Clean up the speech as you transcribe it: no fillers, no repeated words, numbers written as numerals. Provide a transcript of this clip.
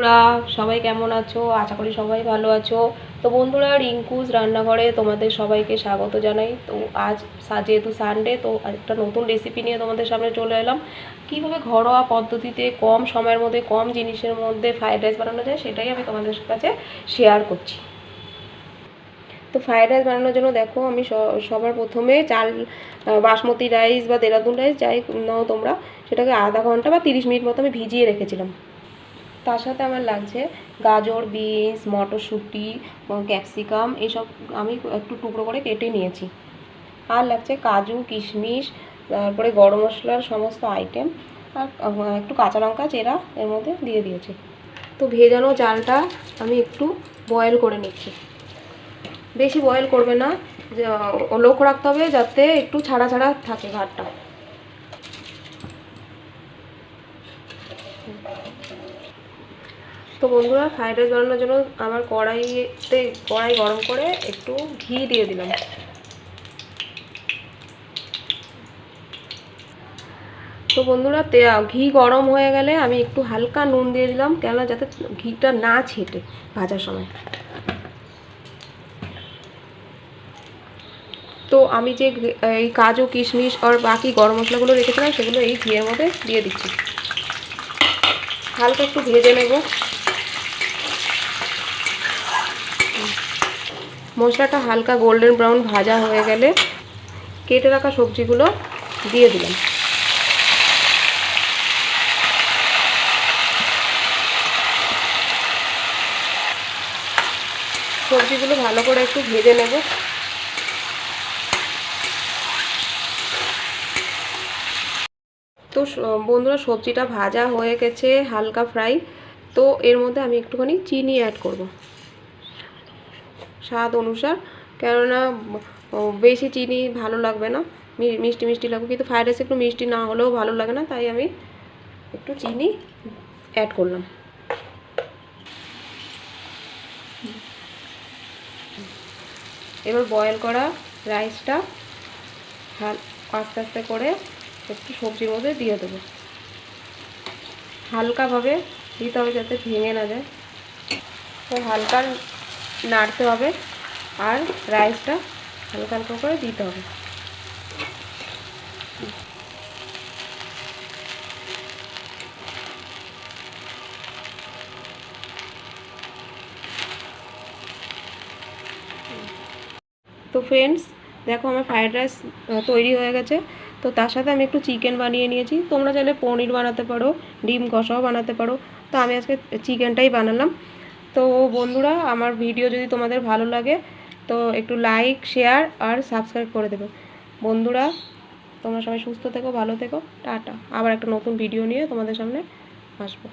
বন্ধুরা সবাই কেমন আছো? আশা করি সবাই ভালো আছো। তো বন্ধুরা, রিঙ্কুজ রান্নাঘরে তোমাদের সবাইকে স্বাগত জানাই। তো আজ যেহেতু সানডে, তো একটা নতুন রেসিপি নিয়ে তোমাদের সামনে চলে এলাম। কীভাবে ঘরোয়া পদ্ধতিতে কম সময়ের মধ্যে কম জিনিসের মধ্যে ফ্রাইড রাইস বানানো যায় সেটাই আমি তোমাদের কাছে শেয়ার করছি। তো ফ্রাইড রাইস বানানোর জন্য দেখো, আমি সবার প্রথমে চাল বাসমতি রাইস বা দেরাদুন রাইস যাই নাও তোমরা, সেটাকে আধা ঘন্টা বা 30 মিনিট মতো আমি ভিজিয়ে রেখেছিলাম। তার সাথে আমার লাগছে গাজর, বিনস, মটরশুঁটি, ক্যাপসিকাম, এইসব আমি একটু টুকরো করে কেটে নিয়েছি। আর লাগছে কাজু, কিশমিশ, তারপরে গরম মশলার সমস্ত আইটেম, আর একটু কাঁচা লঙ্কা চেরা এর মধ্যে দিয়ে দিয়েছি। তো ভেজানো চালটা আমি একটু বয়েল করে নিচ্ছি। বেশি বয়েল করবে না, লক্ষ্য রাখতে হবে যাতে একটু ছাড়া ছাড়া থাকে ভাতটা। তো বন্ধুরা, ফ্রাইড রাইস বানানোর জন্য আমার কড়াই গরম করে একটু ঘি দিয়ে দিলাম। তো বন্ধুরা, ঘি গরম হয়ে গেলে আমি একটু হালকা নুন দিয়ে দিলাম, কেননা যাতে ঘিটা না ছেটে ভাজার সময়। তো আমি যে এই কাজু, কিশমিশ আর বাকি গরম মশলাগুলো রেখেছিলাম সেগুলো এই ঘিয়ের মধ্যে দিয়ে দিচ্ছি। হালকা একটু ভেজে নেব। মশলাটা হালকা গোল্ডেন ব্রাউন ভাজা হয়ে গেলে কেটে রাখা সবজিগুলো দিয়ে দিলাম। সবজিগুলো ভালো করে একটু ভেজে নেব। তো বন্ধুরা, সবজিটা ভাজা হয়ে গেছে, হালকা ফ্রাই। তো এর মধ্যে আমি একটুখানি চিনি অ্যাড করব স্বাদ অনুসার, কেননা বেশি চিনি ভালো লাগবে না, মিষ্টি মিষ্টি লাগবে। কিন্তু ফ্রাইড রাইস একটু মিষ্টি না হলেও ভালো লাগে না, তাই আমি একটু চিনি অ্যাড করলাম। এবার বয়েল করা রাইসটা আস্তে আস্তে করে একটু সবজির মধ্যে দিয়ে দেবো। হালকাভাবে দিতে হবে যাতে ভেঙে না যায়। তো হালকা নাড়তে হবে আর রাইসটা হালকা হালকা করে দিতে হবে। তো ফ্রেন্ডস, দেখো আমার ফ্রাইড রাইস তৈরি হয়ে গেছে। তো তার সাথে আমি একটু চিকেন বানিয়ে নিয়েছি। তোমরা চাইলে পনির বানাতে পারো, ডিম কষাও বানাতে পারো। তো আমি আজকে চিকেনটাই বানালাম। তো বন্ধুরা, আমার ভিডিও যদি তোমাদের ভালো লাগে তো একটু লাইক, শেয়ার আর সাবস্ক্রাইব করে দেবে। বন্ধুরা, তোমরা সবাই সুস্থ থেকো, ভালো থেকো, টাটা। আবার একটা নতুন ভিডিও নিয়ে তোমাদের সামনে আসবো।